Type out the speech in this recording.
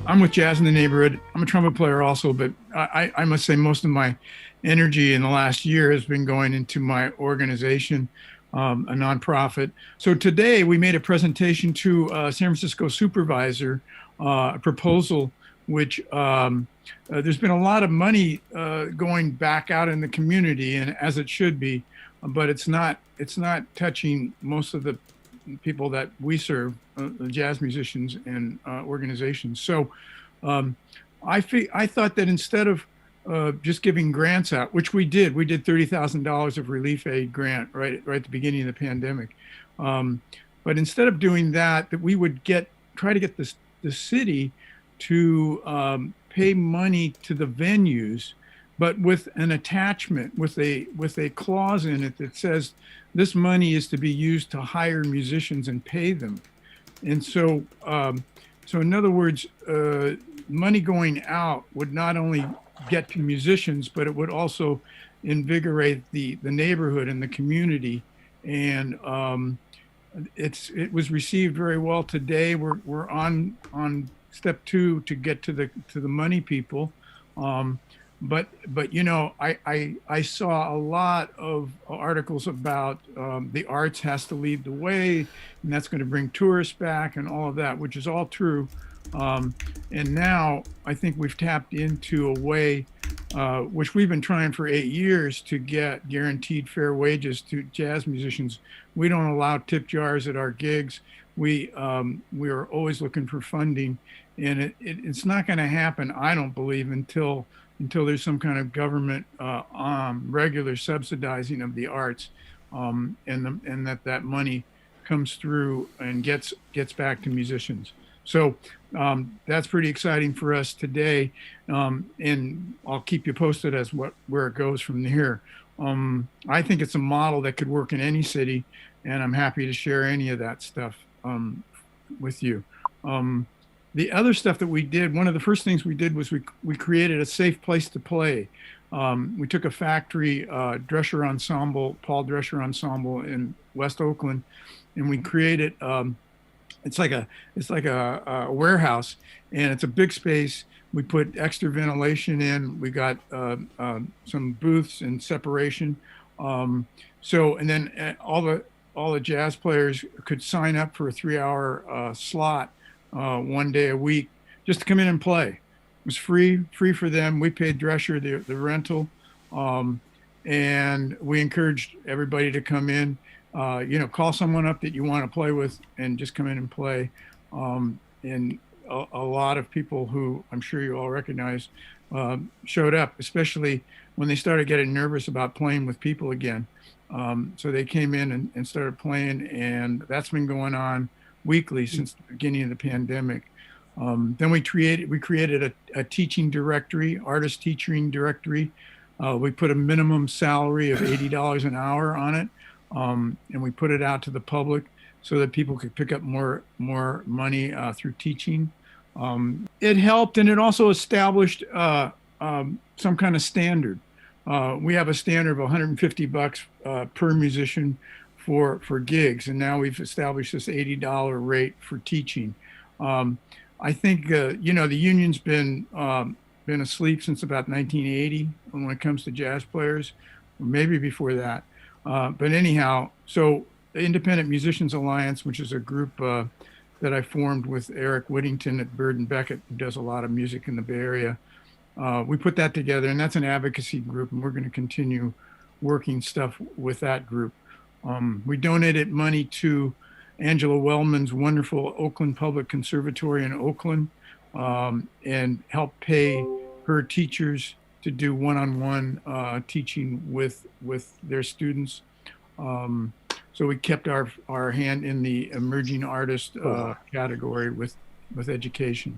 I'm with Jazz in the Neighborhood. I'm a trumpet player also, but I must say most of my energy in the last year has been going into my organization, a nonprofit. So today we made a presentation to a San Francisco supervisor, a proposal which there's been a lot of money going back out in the community, and as it should be, but it's not touching most of the people that we serve, the jazz musicians and organizations. So um, I thought that instead of just giving grants out, which we did $30,000 of relief aid grant right at the beginning of the pandemic. Um, but instead of doing that, that we would try to get the city to pay money to the venues, but with an attachment, with a clause in it that says this money is to be used to hire musicians and pay them. And so in other words, money going out would not only get to musicians, but it would also invigorate the neighborhood and the community. And it was received very well today. We're on step two to get to the money people. But I saw a lot of articles about the arts has to lead the way, and that's going to bring tourists back and all of that, which is all true. And now I think we've tapped into a way, which we've been trying for 8 years, to get guaranteed fair wages to jazz musicians. We don't allow tip jars at our gigs. We are always looking for funding, and it's not going to happen, I don't believe, until there's some kind of government regular subsidizing of the arts, and that money comes through and gets back to musicians. So that's pretty exciting for us today, and I'll keep you posted as where it goes from here. I think it's a model that could work in any city, and I'm happy to share any of that stuff with you. The other stuff that we did, one of the first things we did was we created a safe place to play. We took a factory Drescher ensemble, Paul Drescher ensemble in West Oakland, and we created. It's like a warehouse, and it's a big space. We put extra ventilation in. We got some booths and separation. And then all the jazz players could sign up for a 3-hour slot. 1 day a week, just to come in and play. It was free for them. We paid Drescher the rental, and we encouraged everybody to come in. Call someone up that you want to play with, and just come in and play. And a lot of people who I'm sure you all recognize showed up, especially when they started getting nervous about playing with people again. So they came in and started playing, and that's been going on weekly since the beginning of the pandemic. Then we created a teaching directory, artist teaching directory. We put a minimum salary of $80 an hour on it, and we put it out to the public so that people could pick up more money through teaching. It helped, and it also established some kind of standard. We have a standard of $150 per musician for gigs, and now we've established this $80 rate for teaching. I think the union's been asleep since about 1980 when it comes to jazz players, or maybe before that. But anyhow, so the Independent Musicians Alliance, which is a group that I formed with Eric Whittington at Bird and Beckett, who does a lot of music in the Bay Area. We put that together, and that's an advocacy group, and we're going to continue working stuff with that group. We donated money to Angela Wellman's wonderful Oakland Public Conservatory in Oakland, and helped pay her teachers to do one-on-one teaching with their students. So we kept our hand in the emerging artist category with education.